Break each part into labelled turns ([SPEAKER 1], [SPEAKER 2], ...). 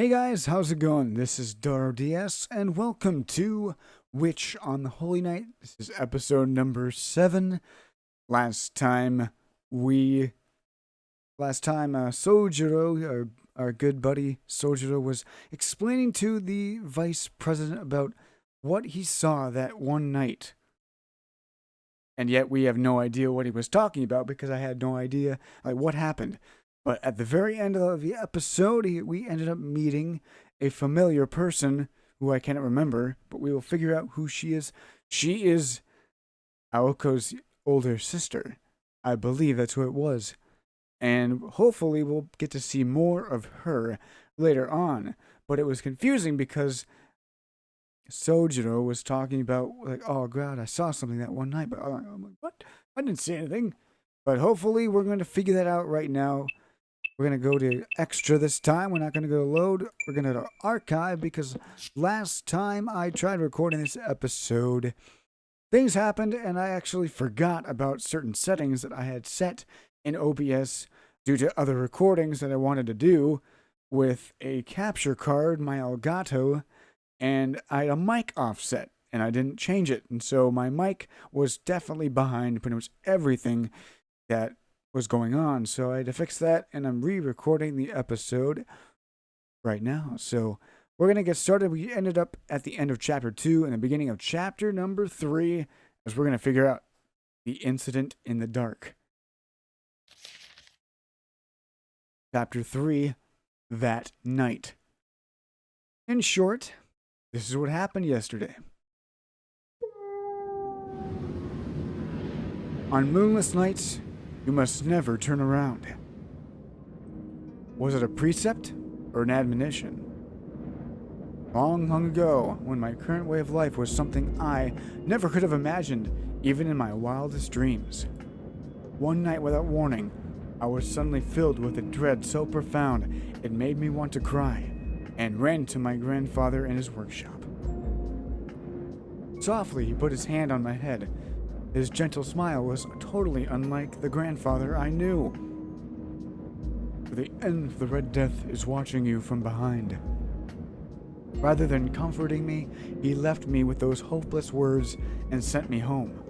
[SPEAKER 1] Hey guys, how's it going? This is Daaro DS, and welcome to Witch on the Holy Night. This is episode number 7. Last time, Souichirou, our good buddy Souichirou, was explaining to the vice president about what he saw that one night. And yet we have no idea what he was talking about because I had no idea what happened. But at the very end of the episode, we ended up meeting a familiar person who I cannot remember, but we will figure out who she is. She is Aoko's older sister. I believe that's who it was. And hopefully we'll get to see more of her later on. But it was confusing because Souichirou was talking about, oh god, I saw something that one night. But I'm like, what? I didn't see anything. But hopefully we're going to figure that out right now. We're going to go to extra this time. We're not going to go to load. We're going to go to archive because last time I tried recording this episode, things happened and I actually forgot about certain settings that I had set in OBS due to other recordings that I wanted to do with a capture card, my Elgato, and I had a mic offset and I didn't change it. And so my mic was definitely behind pretty much everything that was going on, so I had to fix that, and I'm re-recording the episode right now. So we're going to get started. We ended up at the end of chapter 2 and the beginning of chapter number 3, as we're going to figure out the incident in the dark. Chapter 3, that night. In short, this is what happened yesterday. On moonless nights, you must never turn around. Was it a precept or an admonition? Long, long ago, when my current way of life was something I never could have imagined, even in my wildest dreams. One night without warning, I was suddenly filled with a dread so profound it made me want to cry, and ran to my grandfather in his workshop. Softly, he put his hand on my head. His gentle smile was totally unlike the grandfather I knew. The end of the Red Death is watching you from behind. Rather than comforting me, he left me with those hopeless words and sent me home.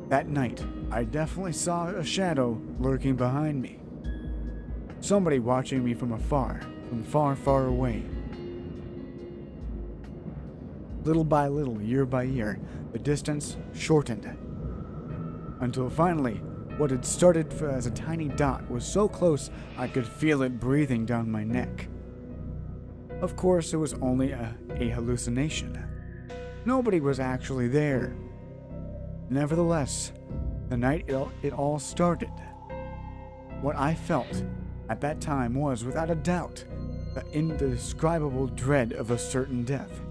[SPEAKER 1] That night, I definitely saw a shadow lurking behind me. Somebody watching me from afar, from far, far away. Little by little, year by year, the distance shortened. Until finally, what had started as a tiny dot was so close I could feel it breathing down my neck. Of course, it was only a hallucination. Nobody was actually there. Nevertheless, the night it all started. What I felt at that time was, without a doubt, the indescribable dread of a certain death.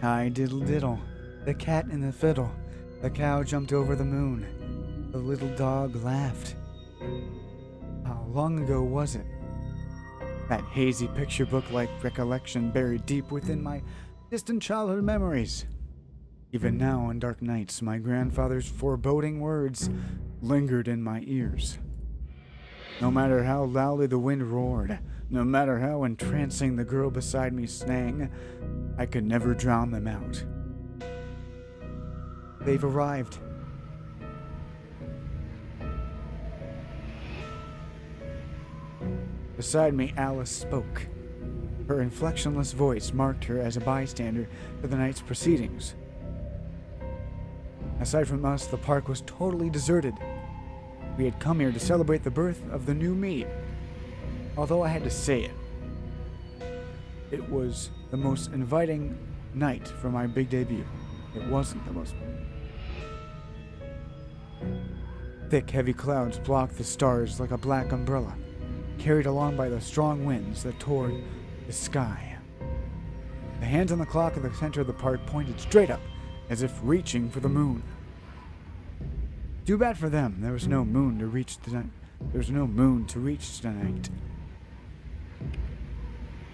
[SPEAKER 1] Hi diddle diddle, the cat in the fiddle, the cow jumped over the moon, the little dog laughed. How long ago was it? That hazy picture book-like recollection buried deep within my distant childhood memories. Even now on dark nights, my grandfather's foreboding words lingered in my ears. No matter how loudly the wind roared, no matter how entrancing the girl beside me sang, I could never drown them out. They've arrived. Beside me, Alice spoke. Her inflectionless voice marked her as a bystander to the night's proceedings. Aside from us, the park was totally deserted. We had come here to celebrate the birth of the new me. Although I had to say it, it was the most inviting night for my big debut. It wasn't the most. Thick, heavy clouds blocked the stars like a black umbrella, carried along by the strong winds that tore the sky. The hands on the clock at the center of the park pointed straight up, as if reaching for the moon. Too bad for them, there was no moon to reach tonight.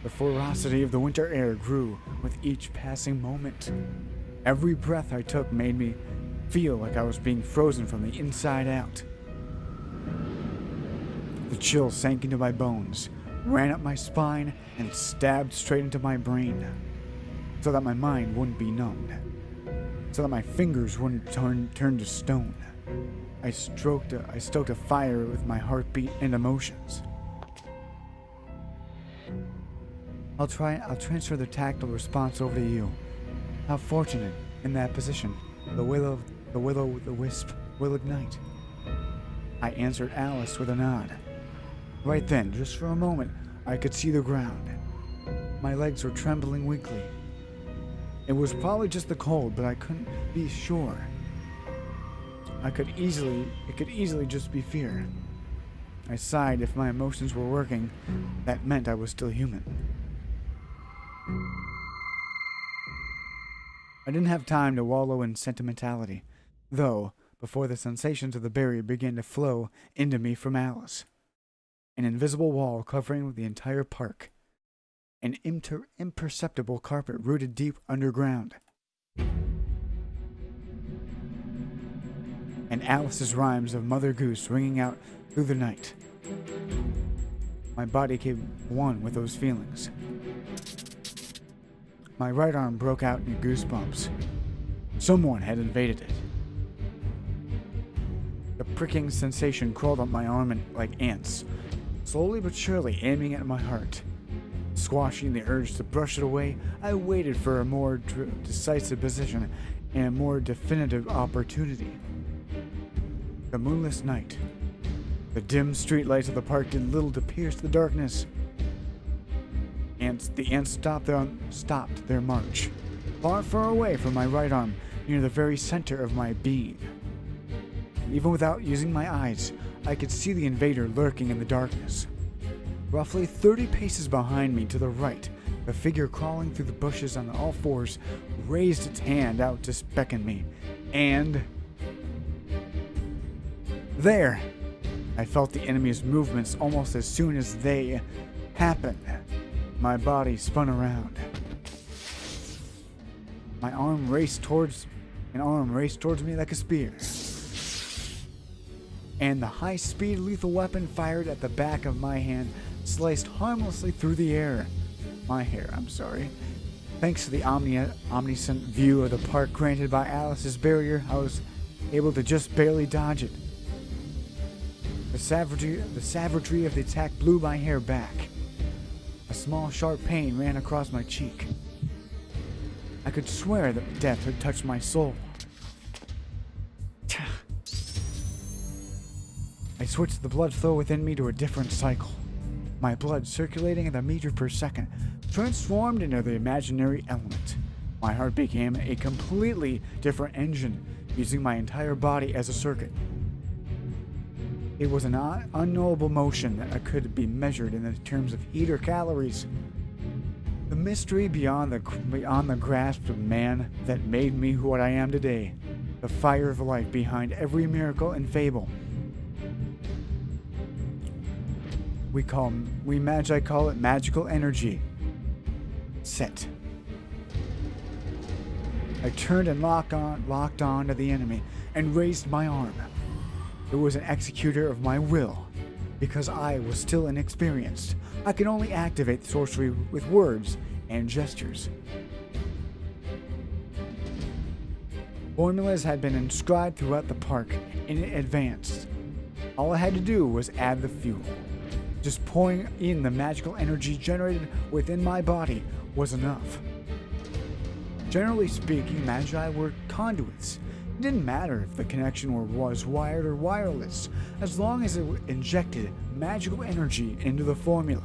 [SPEAKER 1] The ferocity of the winter air grew with each passing moment. Every breath I took made me feel like I was being frozen from the inside out. The chill sank into my bones, ran up my spine, and stabbed straight into my brain, so that my mind wouldn't be numbed, so that my fingers wouldn't turn to stone. I stoked a fire with my heartbeat and emotions. I'll transfer the tactile response over to you. How fortunate in that position. The wisp will ignite. I answered Alice with a nod. Right then, just for a moment, I could see the ground. My legs were trembling weakly. It was probably just the cold, but I couldn't be sure. It could easily just be fear. I sighed. If my emotions were working, that meant I was still human. I didn't have time to wallow in sentimentality, though, before the sensations of the barrier began to flow into me from Alice. An invisible wall covering the entire park. An imperceptible carpet rooted deep underground. And Alice's rhymes of Mother Goose ringing out through the night. My body came one with those feelings. My right arm broke out in goosebumps. Someone had invaded it. The pricking sensation crawled up my arm like ants, slowly but surely aiming at my heart. Squashing the urge to brush it away, I waited for a more decisive position and a more definitive opportunity. The moonless night. The dim streetlights of the park did little to pierce the darkness. The ants stopped their march, far away from my right arm, near the very center of my being. Even without using my eyes, I could see the invader lurking in the darkness. Roughly 30 paces behind me to the right, the figure crawling through the bushes on all fours raised its hand out to beckon me, and... there! I felt the enemy's movements almost as soon as they happened. My body spun around. An arm raced towards me like a spear. And the high-speed lethal weapon fired at the back of my hand sliced harmlessly through the air. My hair, I'm sorry. Thanks to the omniscient view of the park granted by Alice's barrier, I was able to just barely dodge it. The savagery of the attack blew my hair back. A small, sharp pain ran across my cheek. I could swear that death had touched my soul. I switched the blood flow within me to a different cycle. My blood, circulating at a meter per second, transformed into the imaginary element. My heart became a completely different engine, using my entire body as a circuit. It was an unknowable motion that could be measured in the terms of heat or calories. The mystery beyond the grasp of man that made me what I am today. The fire of life behind every miracle and fable. Magi call it magical energy. Set. I turned and locked on to the enemy and raised my arm. It was an executor of my will. Because I was still inexperienced, I could only activate sorcery with words and gestures. Formulas had been inscribed throughout the park in advance. All I had to do was add the fuel. Just pouring in the magical energy generated within my body was enough. Generally speaking, magi were conduits. It didn't matter if the connection was wired or wireless, as long as it injected magical energy into the formula.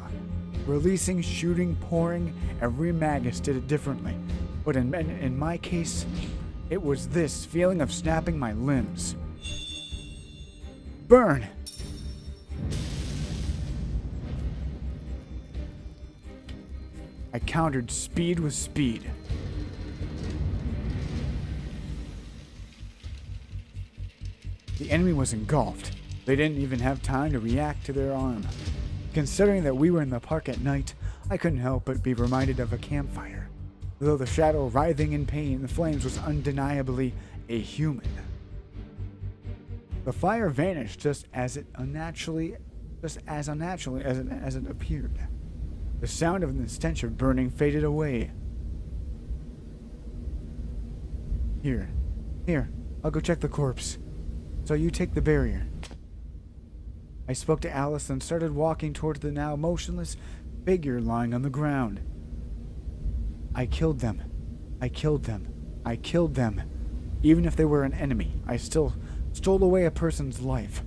[SPEAKER 1] Releasing, shooting, pouring, every magus did it differently. But in my case, it was this feeling of snapping my limbs. Burn! I countered speed with speed. The enemy was engulfed. They didn't even have time to react to their arm. Considering that we were in the park at night, I couldn't help but be reminded of a campfire. Though the shadow writhing in pain in the flames was undeniably a human. The fire vanished just as it unnaturally just as unnaturally as it appeared. The sound of the stench of burning faded away. Here, I'll go check the corpse. So you take the barrier. I spoke to Alice and started walking towards the now motionless figure lying on the ground. I killed them. Even if they were an enemy, I still stole away a person's life.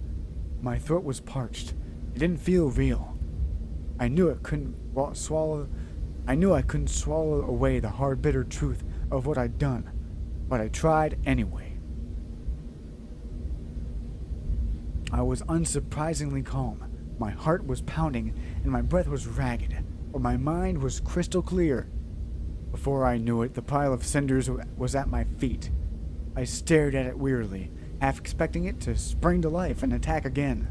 [SPEAKER 1] My throat was parched. It didn't feel real. I knew I couldn't swallow away the hard, bitter truth of what I'd done, but I tried anyway. I was unsurprisingly calm. My heart was pounding and my breath was ragged, but my mind was crystal clear. Before I knew it, the pile of cinders was at my feet. I stared at it wearily, half expecting it to spring to life and attack again.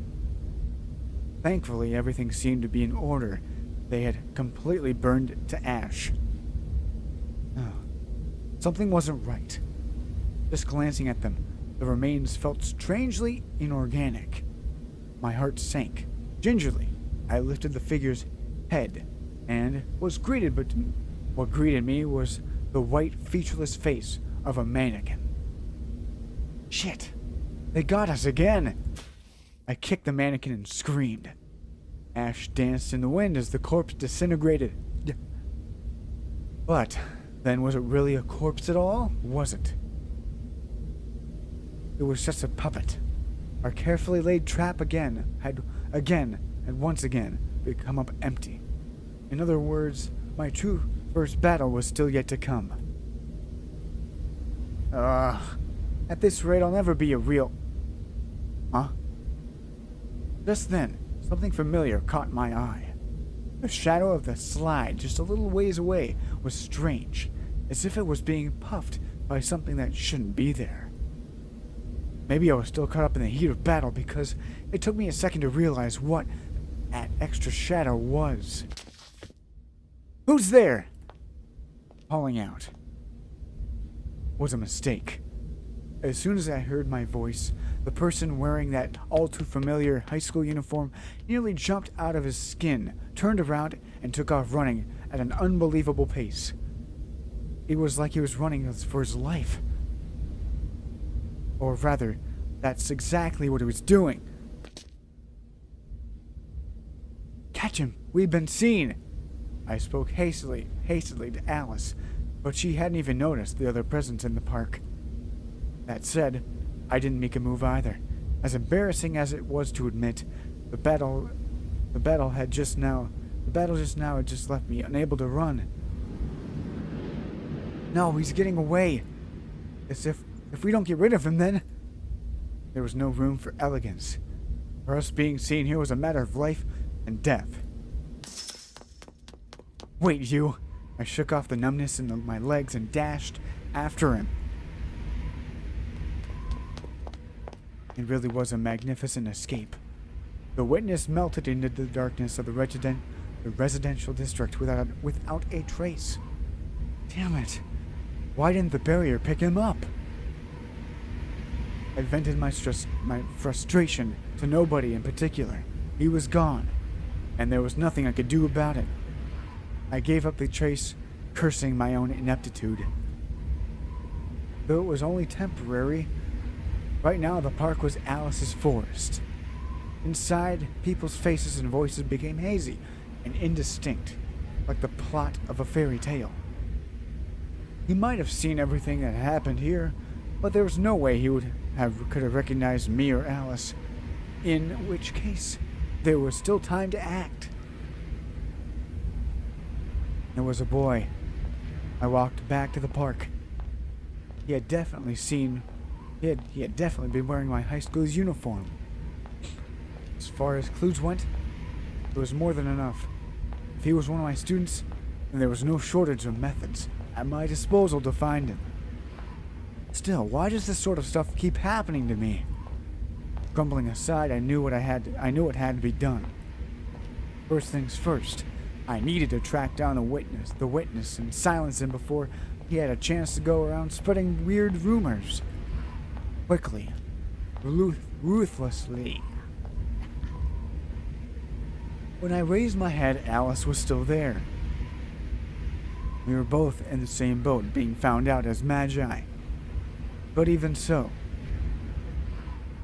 [SPEAKER 1] Thankfully, everything seemed to be in order. They had completely burned to ash. Something wasn't right. Just glancing at them, the remains felt strangely inorganic. My heart sank. Gingerly, I lifted the figure's head and was greeted, but what greeted me was the white, featureless face of a mannequin. Shit! They got us again! I kicked the mannequin and screamed. Ash danced in the wind as the corpse disintegrated. But then, was it really a corpse at all? Was it? It was just a puppet. Our carefully laid trap had once again become up empty. In other words, my true first battle was still yet to come. At this rate, I'll never be a real... Huh? Just then, something familiar caught my eye. The shadow of the slide just a little ways away was strange, as if it was being puffed by something that shouldn't be there. Maybe I was still caught up in the heat of battle because it took me a second to realize what that extra shadow was. Who's there? Calling out was a mistake. As soon as I heard my voice, the person wearing that all too familiar high school uniform nearly jumped out of his skin, turned around, and took off running at an unbelievable pace. It was like he was running for his life. Or rather, that's exactly what he was doing. Catch him! We've been seen! I spoke hastily to Alice, but she hadn't even noticed the other presence in the park. That said, I didn't make a move either. As embarrassing as it was to admit, the battle just now had just left me unable to run. No, he's getting away. As if we don't get rid of him, then... There was no room for elegance. For us being seen here was a matter of life and death. Wait, you! I shook off the numbness in my legs and dashed after him. It really was a magnificent escape. The witness melted into the darkness of the residential district without a trace. Damn it! Why didn't the barrier pick him up? I vented my frustration to nobody in particular. He was gone, and there was nothing I could do about it. I gave up the chase, cursing my own ineptitude. Though it was only temporary, right now the park was Alice's forest. Inside, people's faces and voices became hazy and indistinct, like the plot of a fairy tale. He might have seen everything that happened here, but there was no way he could have recognized me or Alice, in which case there was still time to act. There was a boy. I walked back to the park. He had definitely been wearing my high school's uniform. As far as clues went, it was more than enough. If he was one of my students, then there was no shortage of methods at my disposal to find him. Still, why does this sort of stuff keep happening to me? Grumbling aside, I knew what had to be done. First things first, I needed to track down the witness and silence him before he had a chance to go around spreading weird rumors. Quickly, ruthlessly. When I raised my head, Alice was still there. We were both in the same boat, being found out as magi. But even so,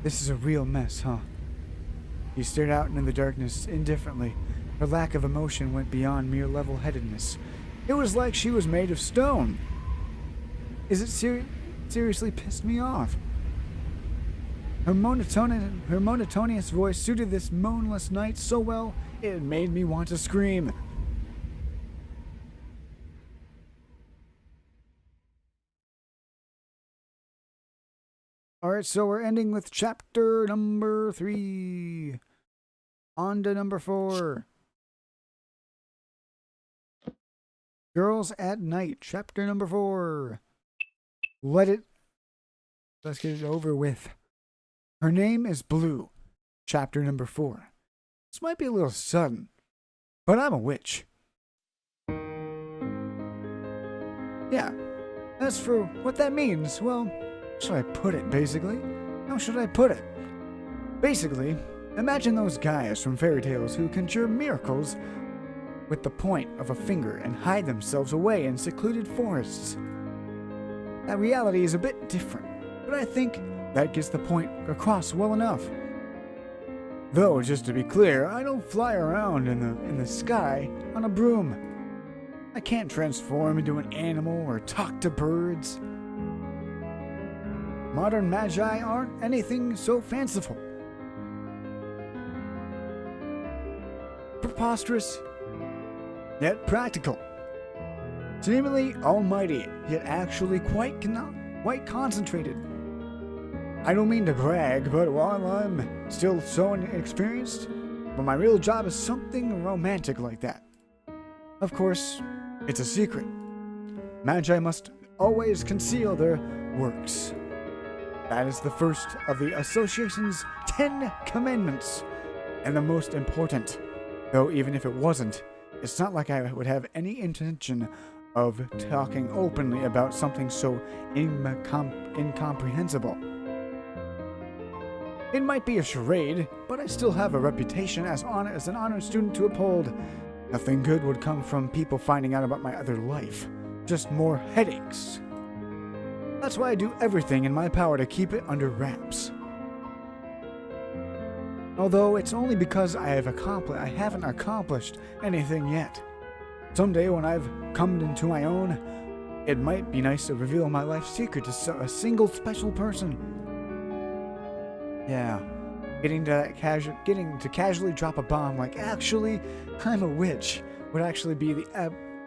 [SPEAKER 1] this is a real mess, huh? She stared out into the darkness indifferently. Her lack of emotion went beyond mere level-headedness. It was like she was made of stone. Is it seriously pissed me off? Her monotonous voice suited this moonless night so well, it made me want to scream. Alright, so we're ending with chapter number 3. On to number 4. Girls at Night, chapter number 4. Let's get it over with. Her name is Blue, chapter number 4. This might be a little sudden, but I'm a witch. Yeah, as for what that means, well, how should I put it, basically? How should I put it? Basically, imagine those guys from fairy tales who conjure miracles with the point of a finger and hide themselves away in secluded forests. That reality is a bit different, but I think that gets the point across well enough. Though, just to be clear, I don't fly around in the sky on a broom. I can't transform into an animal or talk to birds. Modern magi aren't anything so fanciful. Preposterous, yet practical. Seemingly almighty, yet actually quite concentrated. I don't mean to brag, but while I'm still so inexperienced, but my real job is something romantic like that. Of course, it's a secret. Magi must always conceal their works. That is the first of the association's 10 commandments, and the most important. Though even if it wasn't, it's not like I would have any intention of talking openly about something so incomprehensible. It might be a charade, but I still have a reputation as an honored student to uphold. Nothing good would come from people finding out about my other life. Just more headaches. That's why I do everything in my power to keep it under wraps. Although it's only because I haven't accomplished anything yet. Someday when I've come into my own, it might be nice to reveal my life secret to a single special person. Yeah, getting to casually drop a bomb like, actually, I'm a witch, would actually be the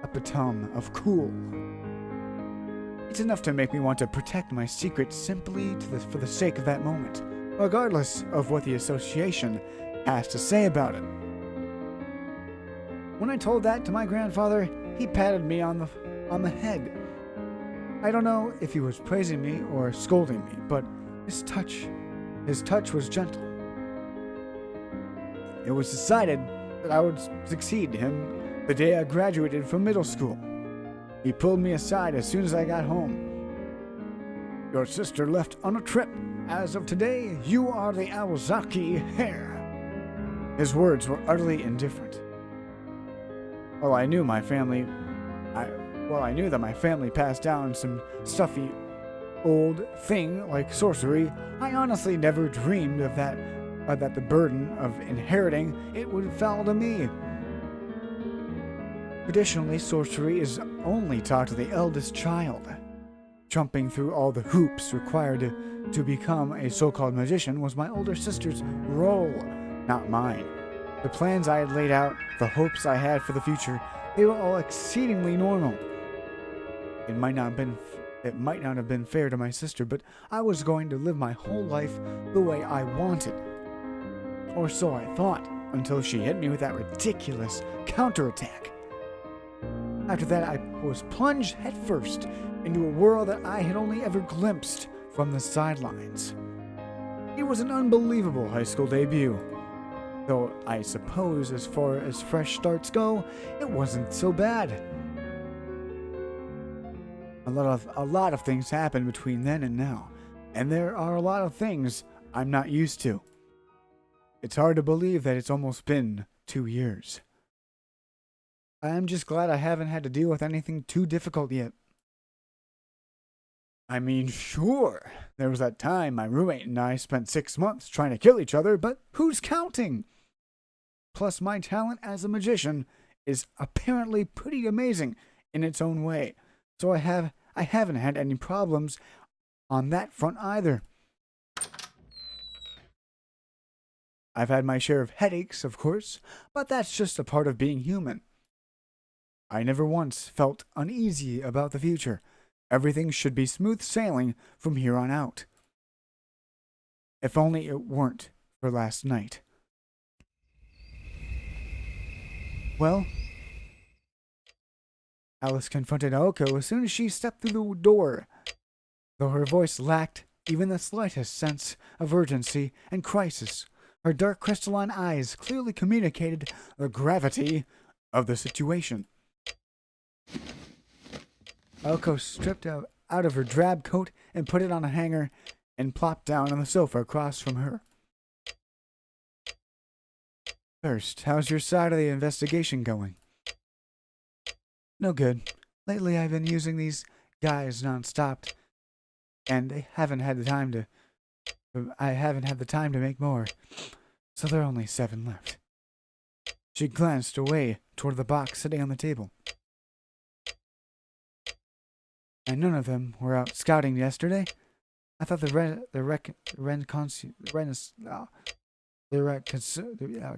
[SPEAKER 1] epitome of cool. It's enough to make me want to protect my secret simply for the sake of that moment, regardless of what the association has to say about it. When I told that to my grandfather, he patted me on the head. I don't know if he was praising me or scolding me, but his touch was gentle. It was decided that I would succeed him the day I graduated from middle school. He pulled me aside as soon as I got home. Your sister left on a trip. As of today, you are the Aozaki heir. His words were utterly indifferent. Well, I knew that my family passed down some stuffy old thing like sorcery. I honestly never dreamed of that the burden of inheriting it would fall to me. Traditionally, sorcery is only taught to the eldest child. Jumping through all the hoops required to become a so-called magician was my older sister's role, not mine. The plans I had laid out, the hopes I had for the future, they were all exceedingly normal. It might not have been fair to my sister, but I was going to live my whole life the way I wanted. Or so I thought, until she hit me with that ridiculous counterattack. After that, I was plunged headfirst into a world that I had only ever glimpsed from the sidelines. It was an unbelievable high school debut. Though I suppose as far as fresh starts go, it wasn't so bad. A lot of things happened between then and now, and there are a lot of things I'm not used to. It's hard to believe that it's almost been 2 years. I'm just glad I haven't had to deal with anything too difficult yet. I mean, sure, there was that time my roommate and I spent 6 months trying to kill each other, but who's counting? Plus, my talent as a magician is apparently pretty amazing in its own way, so I haven't had any problems on that front either. I've had my share of headaches, of course, but that's just a part of being human. I never once felt uneasy about the future. Everything should be smooth sailing from here on out. If only it weren't for last night. Well, Alice confronted Aoko as soon as she stepped through the door. Though her voice lacked even the slightest sense of urgency and crisis, her dark crystalline eyes clearly communicated the gravity of the situation. Aoko stripped out of her drab coat and put it on a hanger and plopped down on the sofa across from her. First, how's your side of the investigation going? No good. Lately I've been using these guys non-stop, and I haven't had the time to make more, so there are only 7 left. She glanced away toward the box sitting on the table. And none of them were out scouting yesterday. I thought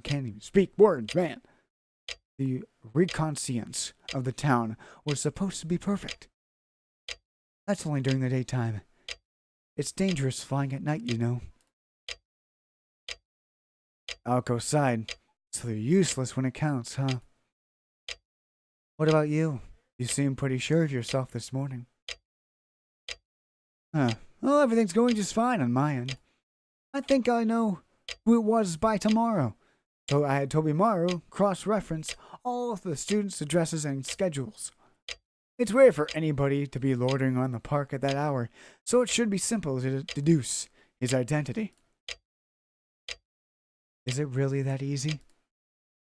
[SPEAKER 1] can't even speak words, man. The reconnaissance of the town was supposed to be perfect. That's only during the daytime. It's dangerous flying at night, you know. Aoko sighed. So they're useless when it counts, huh? What about you? You seem pretty sure of yourself this morning. Well, everything's going just fine on my end. I think I know who it was by tomorrow. So I had Tobimaru cross-reference all of the students' addresses and schedules. It's rare for anybody to be loitering around the park at that hour, so it should be simple to deduce his identity. Is it really that easy?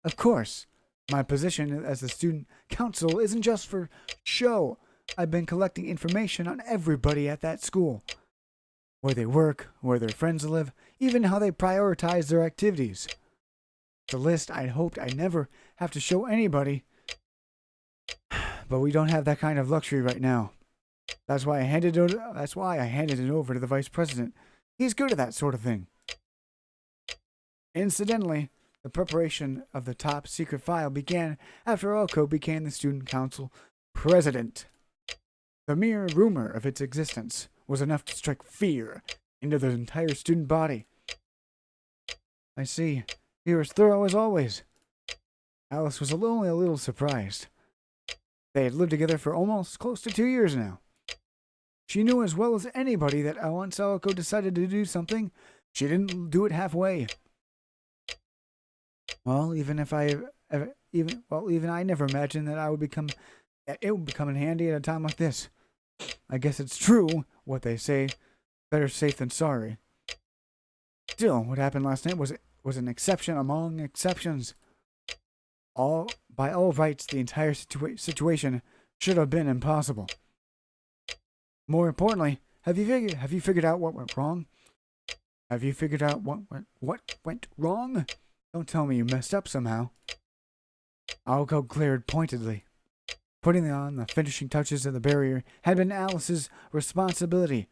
[SPEAKER 1] Of course. My position as the student council isn't just for show. I've been collecting information on everybody at that school. Where they work, where their friends live, even how they prioritize their activities. It's a list I'd hoped I'd never have to show anybody. But we don't have that kind of luxury right now. That's why I handed it over to the vice president. He's good at that sort of thing. Incidentally, the preparation of the top secret file began after Aoko became the student council president. The mere rumor of its existence was enough to strike fear into the entire student body. I see. You're as thorough as always. Alice was only a little surprised. They had lived together for almost close to 2 years now. She knew as well as anybody that once Aoko decided to do something, she didn't do it halfway. Well, even I never imagined that it would become handy at a time like this. I guess it's true what they say, better safe than sorry. Still, what happened last night was an exception among exceptions. By all rights, the entire situation should have been impossible. More importantly, have you figured out what went wrong? Have you figured out what went wrong? Don't tell me you messed up somehow. Aoko glared pointedly. Putting on the finishing touches of the barrier had been Alice's responsibility,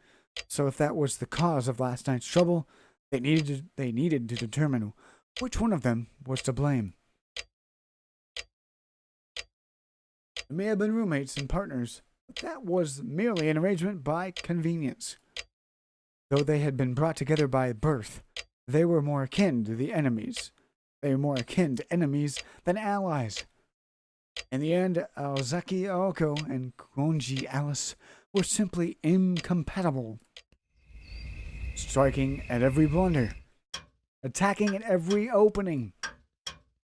[SPEAKER 1] so if that was the cause of last night's trouble, they needed to determine which one of them was to blame. They may have been roommates and partners, but that was merely an arrangement by convenience. Though they had been brought together by birth, they were more akin to enemies than allies. In the end, Aozaki Aoko and Kuonji Alice were simply incompatible. Striking at every blunder, attacking at every opening.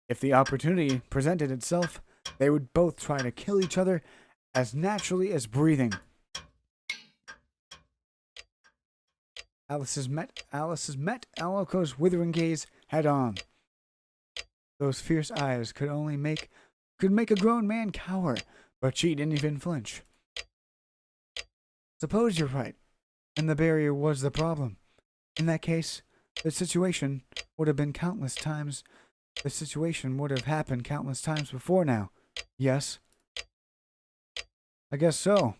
[SPEAKER 1] If the opportunity presented itself, they would both try to kill each other as naturally as breathing. Alice's met Aoko's withering gaze head on. Those fierce eyes could make a grown man cower, but she didn't even flinch. Suppose you're right, and the barrier was the problem. In that case, the situation would have happened countless times before now. Yes? I guess so.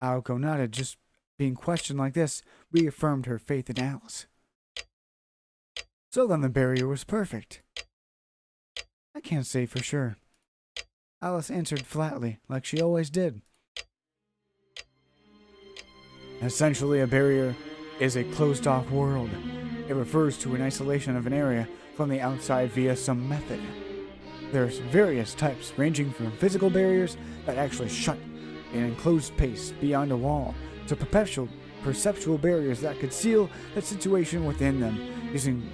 [SPEAKER 1] Aoko nodded. Just being questioned like this reaffirmed her faith in Alice. So then the barrier was perfect. I can't say for sure. Alice answered flatly, like she always did. Essentially, a barrier is a closed-off world. It refers to an isolation of an area from the outside via some method. There's various types, ranging from physical barriers that actually shut an enclosed space beyond a wall, to perceptual barriers that could seal the situation within them, using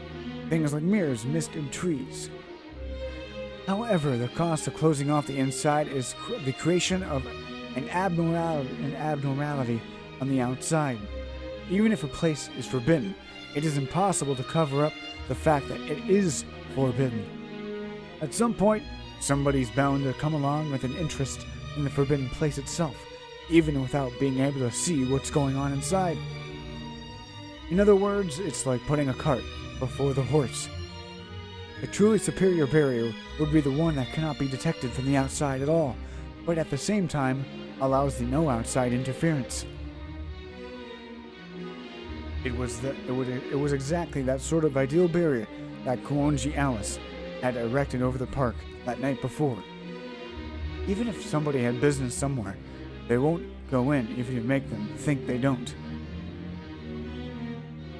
[SPEAKER 1] things like mirrors, mist, and trees. However, the cost of closing off the inside is the creation of an abnormality on the outside. Even if a place is forbidden, it is impossible to cover up the fact that it is forbidden. At some point, somebody's bound to come along with an interest in the forbidden place itself, even without being able to see what's going on inside. In other words, it's like putting a cart before the horse. A truly superior barrier would be the one that cannot be detected from the outside at all, but at the same time allows the no outside interference. It was exactly that sort of ideal barrier that Kuonji Alice had erected over the park that night before. Even if somebody had business somewhere, they won't go in if you make them think they don't.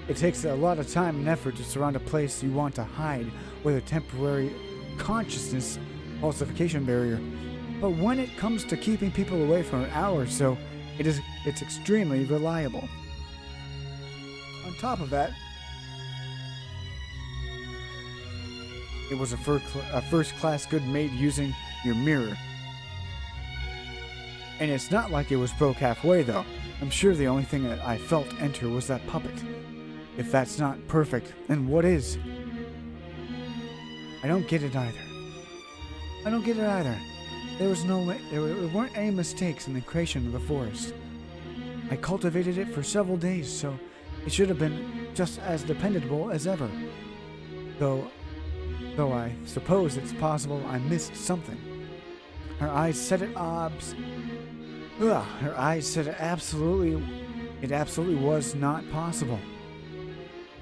[SPEAKER 1] It takes a lot of time and effort to surround a place you want to hide with a temporary consciousness falsification barrier. But when it comes to keeping people away for an hour or so, it's extremely reliable. On top of that, it was a first-class good made using your mirror. And it's not like it was broke halfway, though. I'm sure the only thing that I felt enter was that puppet. If that's not perfect, then what is? I don't get it either. There weren't any mistakes in the creation of the forest. I cultivated it for several days, so it should have been just as dependable as ever. Though I suppose it's possible I missed something. Her eyes said it absolutely was not possible.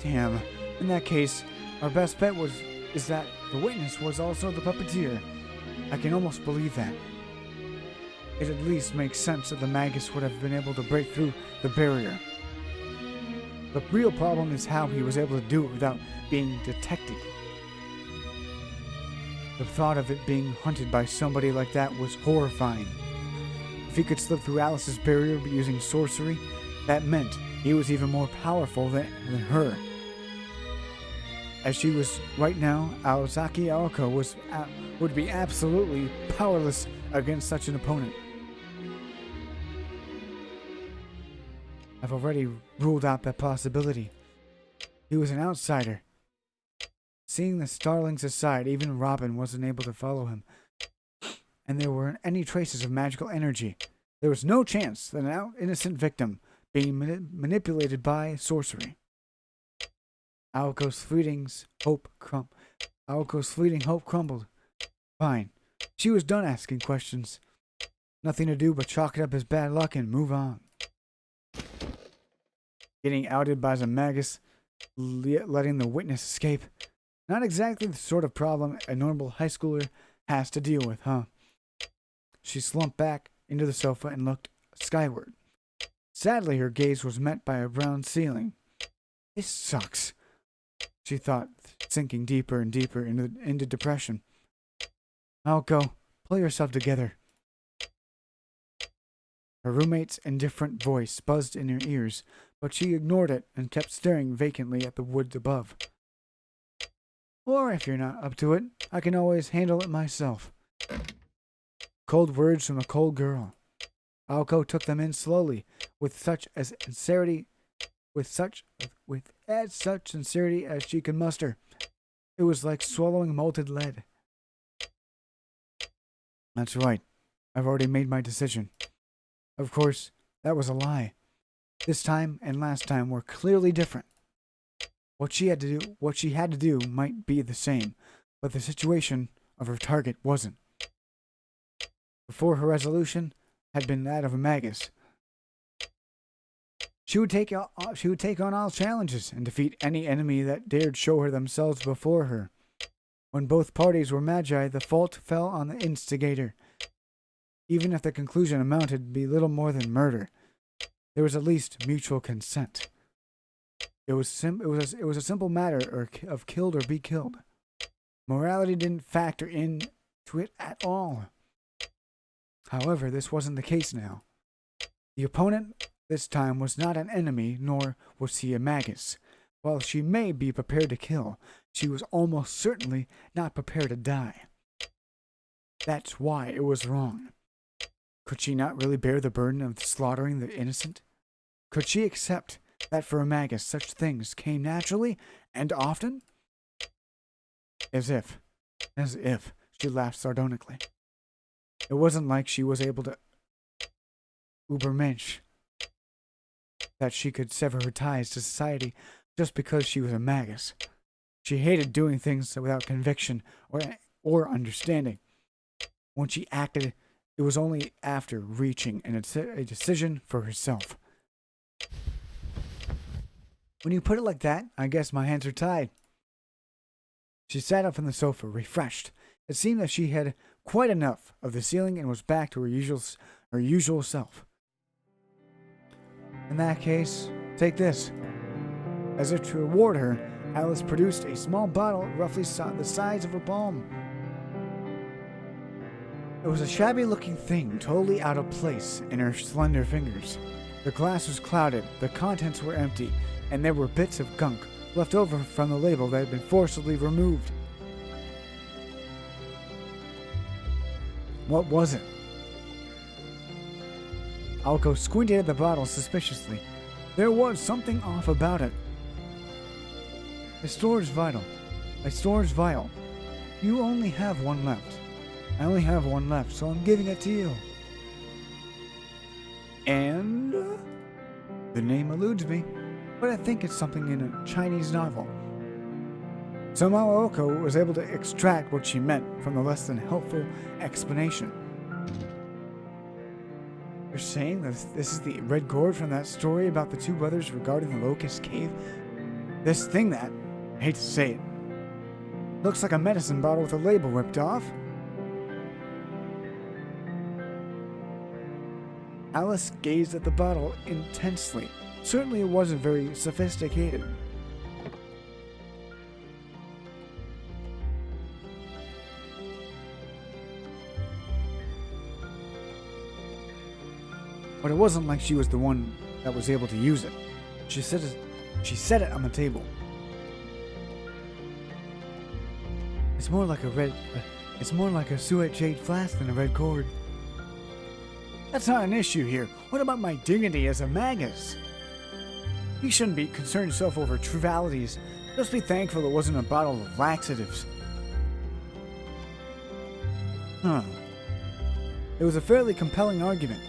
[SPEAKER 1] Damn. In that case, our best bet is that the witness was also the puppeteer. I can almost believe that. It at least makes sense that the magus would have been able to break through the barrier. The real problem is how he was able to do it without being detected. The thought of it being hunted by somebody like that was horrifying. If he could slip through Alice's barrier using sorcery, that meant he was even more powerful than her. As she was right now, Aoko would be absolutely powerless against such an opponent. I've already ruled out that possibility. He was an outsider. Seeing the starlings aside, even Robin wasn't able to follow him. And there weren't any traces of magical energy. There was no chance that an innocent victim being manipulated by sorcery. Aoko's fleeting hope crumbled. Fine. She was done asking questions. Nothing to do but chalk it up as bad luck and move on. Getting outed by the magus, letting the witness escape. Not exactly the sort of problem a normal high schooler has to deal with, huh? She slumped back into the sofa and looked skyward. Sadly, her gaze was met by a brown ceiling. This sucks, she thought, sinking deeper and deeper into depression. Aoko, pull yourself together. Her roommate's indifferent voice buzzed in her ears, but she ignored it and kept staring vacantly at the woods above. Or if you're not up to it, I can always handle it myself. Cold words from a cold girl. Aoko took them in slowly, with such sincerity as she could muster. It was like swallowing molten lead. That's right. I've already made my decision. Of course, that was a lie. This time and last time were clearly different. What she had to do might be the same, but the situation of her target wasn't. Before, her resolution had been that of a magus. She would take on all challenges and defeat any enemy that dared show her themselves before her. When both parties were magi, the fault fell on the instigator. Even if the conclusion amounted to be little more than murder, there was at least mutual consent. It was a simple matter of killed or be killed. Morality didn't factor into it at all. However, this wasn't the case now. The opponent this time was not an enemy, nor was he a magus. While she may be prepared to kill, she was almost certainly not prepared to die. That's why it was wrong. Could she not really bear the burden of slaughtering the innocent? Could she accept that for a magus such things came naturally and often? As if, she laughed sardonically. It wasn't like she was able to Ubermensch, that she could sever her ties to society just because she was a magus. She hated doing things without conviction or understanding. When she acted, it was only after reaching a decision for herself. When you put it like that, I guess my hands are tied. She sat up from the sofa, refreshed. It seemed that she had quite enough of the ceiling and was back to her usual self. In that case, take this. As if to reward her, Alice produced a small bottle roughly the size of her palm. It was a shabby-looking thing, totally out of place in her slender fingers. The glass was clouded, the contents were empty, and there were bits of gunk left over from the label that had been forcibly removed. What was it? Aoko squinted at the bottle suspiciously. There was something off about it. My storage vial. You only have one left. I only have one left, so I'm giving it to you. And the name eludes me, but I think it's something in a Chinese novel. Somehow Aoko was able to extract what she meant from the less than helpful explanation. You're saying that this is the red gourd from that story about the two brothers regarding the Locust Cave? This thing that, I hate to say it, looks like a medicine bottle with a label ripped off. Alice gazed at the bottle intensely. Certainly it wasn't very sophisticated. But it wasn't like she was the one that was able to use it. She set it on the table. It's more like a suet jade flask than a red cord. That's not an issue here. What about my dignity as a magus? You shouldn't be concerned yourself over trivialities. Just be thankful it wasn't a bottle of laxatives. It was a fairly compelling argument.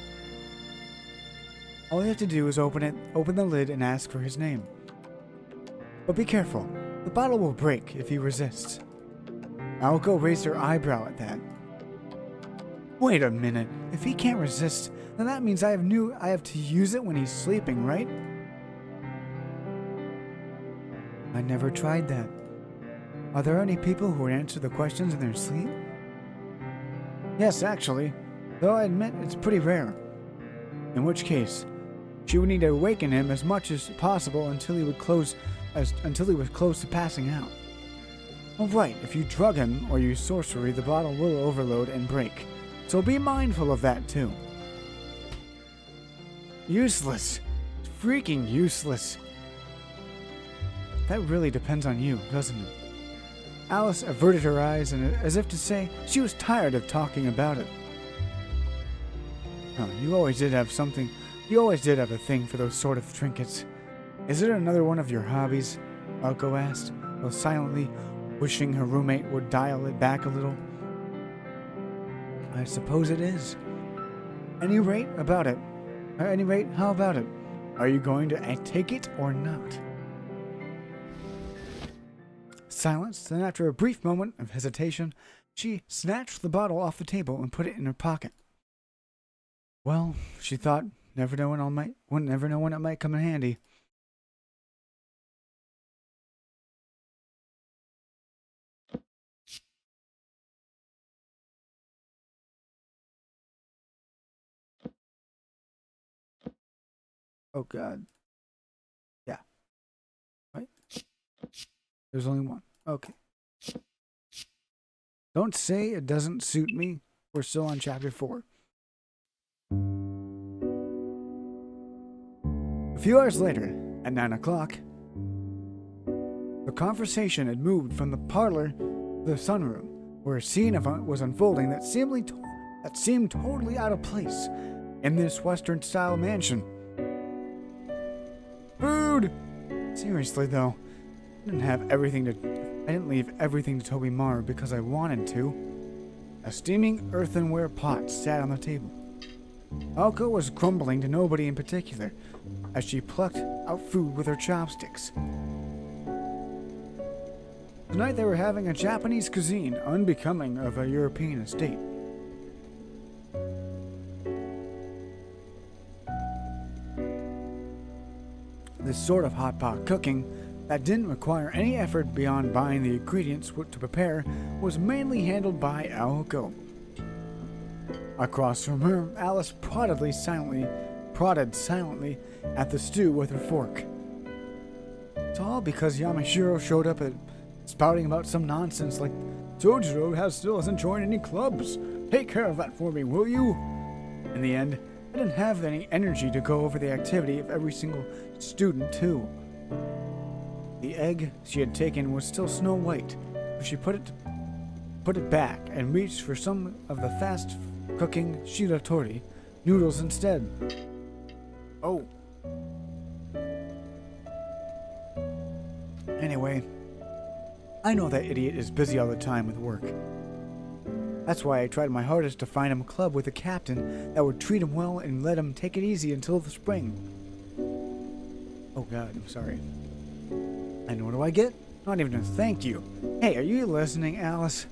[SPEAKER 1] All you have to do is open the lid and ask for his name. But be careful. The bottle will break if he resists. Aoko raised her eyebrow at that. Wait a minute. If he can't resist, then that means I have to use it when he's sleeping, right? I never tried that. Are there any people who would answer the questions in their sleep? Yes, actually. Though I admit it's pretty rare. In which case, she would need to awaken him as much as possible until he was close to passing out. All right, if you drug him or use sorcery, the bottle will overload and break. So be mindful of that too. Useless. Freaking useless. That really depends on you, doesn't it? Alice averted her eyes and as if to say she was tired of talking about it. Oh, you always did have a thing for those sort of trinkets. Is it another one of your hobbies? Aoko asked, though silently wishing her roommate would dial it back a little. I suppose it is. At any rate, how about it? Are you going to take it or not? Silence, then after a brief moment of hesitation, she snatched the bottle off the table and put it in her pocket. Well, she thought, never know when it might come in handy. Oh, God. Yeah. Right? There's only one. Okay. Don't say it doesn't suit me. We're still on chapter 4. A few hours later, at 9 o'clock, the conversation had moved from the parlor to the sunroom, where a scene was unfolding that seemed totally out of place in this Western-style mansion. Food! Seriously, though, I didn't leave everything to Toby Maru because I wanted to. A steaming earthenware pot sat on the table. Aoko was grumbling to nobody in particular as she plucked out food with her chopsticks. Tonight they were having a Japanese cuisine unbecoming of a European estate. This sort of hot pot cooking that didn't require any effort beyond buying the ingredients to prepare was mainly handled by Aoko. Across from her, Alice prodded silently at the stew with her fork. It's all because Yamashiro showed up spouting about some nonsense like, Soichirou still hasn't joined any clubs. Take care of that for me, will you? In the end, I didn't have any energy to go over the activity of every single student, too. The egg she had taken was still snow white, but she put it back and reached for some of the fast-cooking shiratori noodles instead. Oh. Anyway, I know that idiot is busy all the time with work. That's why I tried my hardest to find him a club with a captain that would treat him well and let him take it easy until the spring. Oh God, I'm sorry. And what do I get? Not even a thank you. Hey, are you listening, Alice?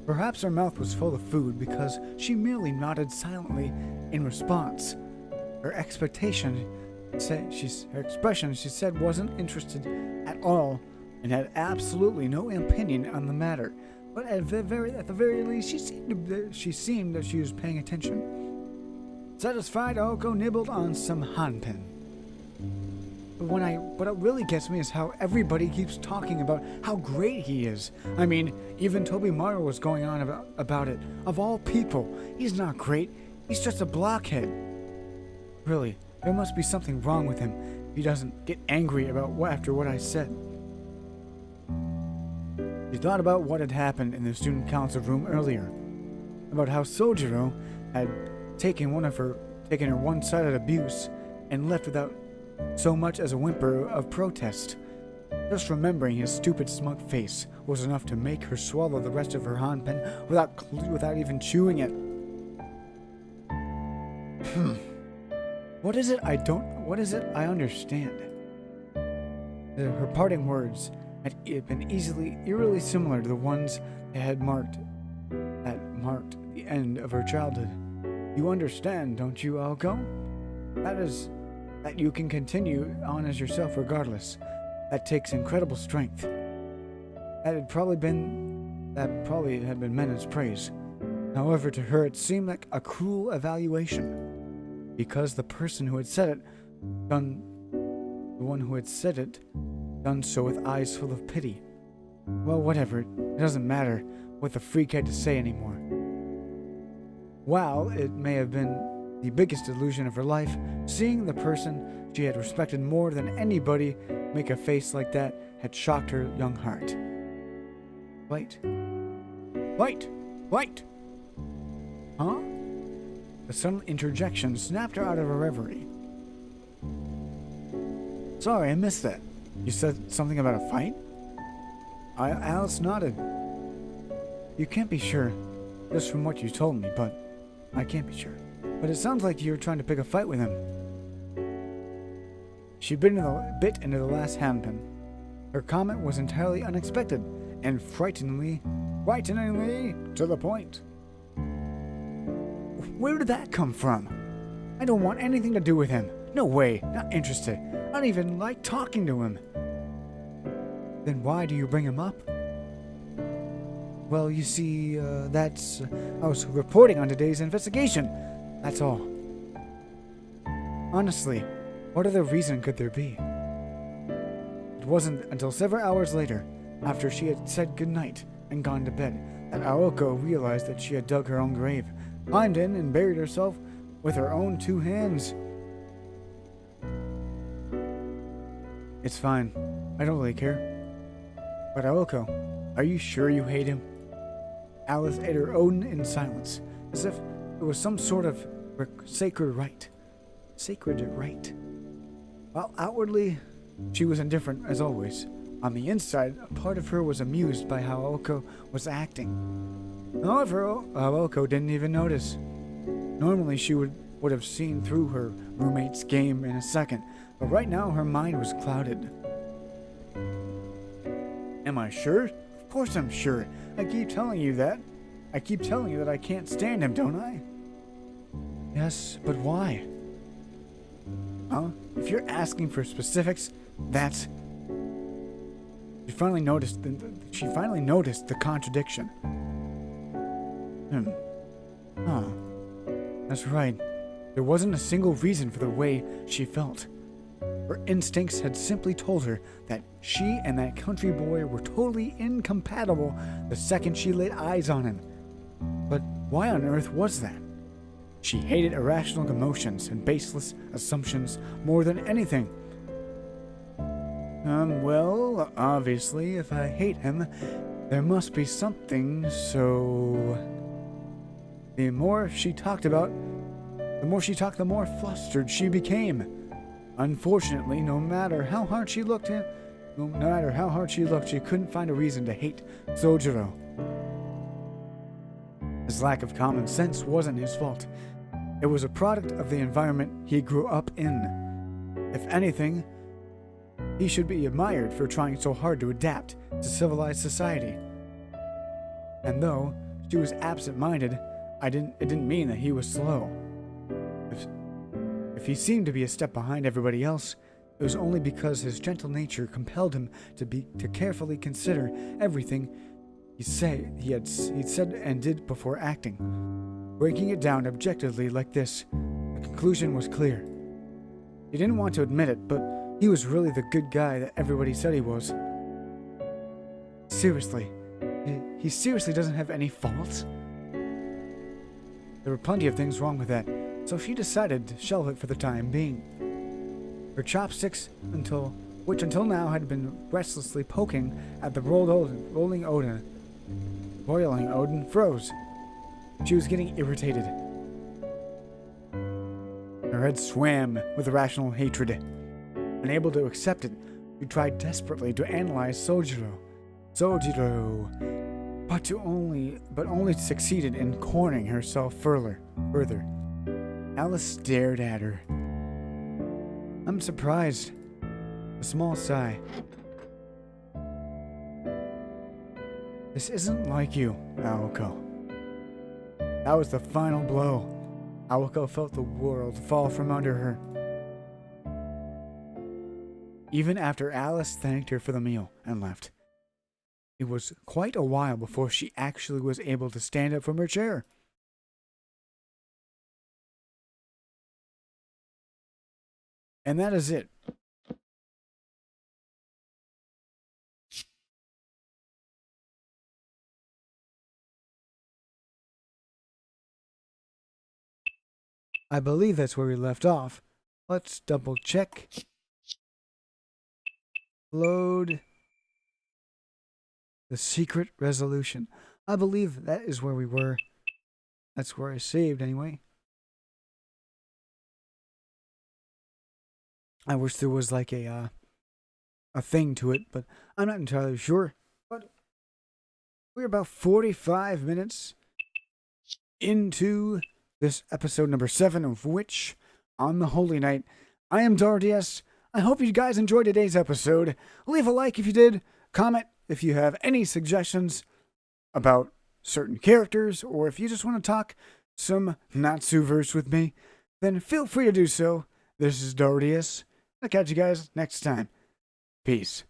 [SPEAKER 1] Perhaps her mouth was full of food because she merely nodded silently in response. Her expression, she said, wasn't interested at all and had absolutely no opinion on the matter. But at the very least, she seemed that she was paying attention. Satisfied, Aoko nibbled on some hanpen. But what really gets me is how everybody keeps talking about how great he is. I mean, even Toby Maru was going on about it. Of all people, he's not great. He's just a blockhead. Really, there must be something wrong with him if he doesn't get angry after what I said. She thought about what had happened in the student council room earlier, about how Soichirou had taken her one-sided abuse and left without so much as a whimper of protest. Just remembering his stupid smug face was enough to make her swallow the rest of her hanpen without even chewing it. What is it I understand? Her parting words had been eerily similar to the ones that marked the end of her childhood. You understand, don't you, Aoko? That is, that you can continue on as yourself regardless. That takes incredible strength. That had probably had been meant as praise. However, to her it seemed like a cruel evaluation, because the one who had said it, done so with eyes full of pity. Well, whatever, it doesn't matter what the freak had to say anymore. While it may have been the biggest illusion of her life, seeing the person she had respected more than anybody make a face like that had shocked her young heart. Wait. Huh? The sudden interjection snapped her out of her reverie. Sorry, I missed that. You said something about a fight? Alice nodded. You can't be sure, just from what you told me, but I can't be sure. But it sounds like you're trying to pick a fight with him. She bit into the last handpin. Her comment was entirely unexpected and frighteningly to the point. Where did that come from? I don't want anything to do with him. No way, not interested. I don't even like talking to him. Then why do you bring him up? Well, you see, I was reporting on today's investigation. That's all. Honestly, what other reason could there be? It wasn't until several hours later, after she had said goodnight and gone to bed, that Aoko realized that she had dug her own grave, climbed in, and buried herself with her own 2 hands. It's fine. I don't really care. But Aoko, are you sure you hate him? Alice ate her own in silence, as if it was some sort of sacred rite. While outwardly, she was indifferent as always. On the inside, a part of her was amused by how Aoko was acting. However, Aoko didn't even notice. Normally, she would have seen through her roommate's game in a second, but right now her mind was clouded. Am I sure? Of course I'm sure. I keep telling you that. I keep telling you that I can't stand him, don't I? Yes, but why? Huh? If you're asking for specifics, that's... She finally noticed the contradiction. Huh. That's right. There wasn't a single reason for the way she felt. Her instincts had simply told her that she and that country boy were totally incompatible the second she laid eyes on him. But why on earth was that? She hated irrational emotions and baseless assumptions more than anything. Well, obviously, if I hate him, there must be something, so... The more she talked, the more flustered she became. Unfortunately, no matter how hard she looked, she couldn't find a reason to hate Souichirou. His lack of common sense wasn't his fault. It was a product of the environment he grew up in. If anything, he should be admired for trying so hard to adapt to civilized society. And though she was absent-minded, it didn't mean that he was slow. If he seemed to be a step behind everybody else, it was only because his gentle nature compelled him to carefully consider everything he'd said and did before acting. Breaking it down objectively like this, the conclusion was clear. He didn't want to admit it, but he was really the good guy that everybody said he was. Seriously, he seriously doesn't have any faults? There were plenty of things wrong with that, so she decided to shelve it for the time being. Her chopsticks, which until now had been restlessly poking at the boiling Odin, froze. She was getting irritated. Her head swam with irrational hatred. Unable to accept it, she tried desperately to analyze Souichirou, but only succeeded in cornering herself further. Alice stared at her. I'm surprised. A small sigh. This isn't like you, Aoko. That was the final blow. Aoko felt the world fall from under her. Even after Alice thanked her for the meal and left, it was quite a while before she actually was able to stand up from her chair. And that is it. I believe that's where we left off. Let's double check. Load the secret resolution. I believe that is where we were. That's where I saved anyway. I wish there was like a thing to it, but I'm not entirely sure. But we're about 45 minutes into this episode number 7 of Witch on the Holy Night. I am Daaro. I hope you guys enjoyed today's episode. Leave a like if you did. Comment if you have any suggestions about certain characters, or if you just want to talk some Natsu-verse with me, then feel free to do so. This is Daaro. I'll catch you guys next time. Peace.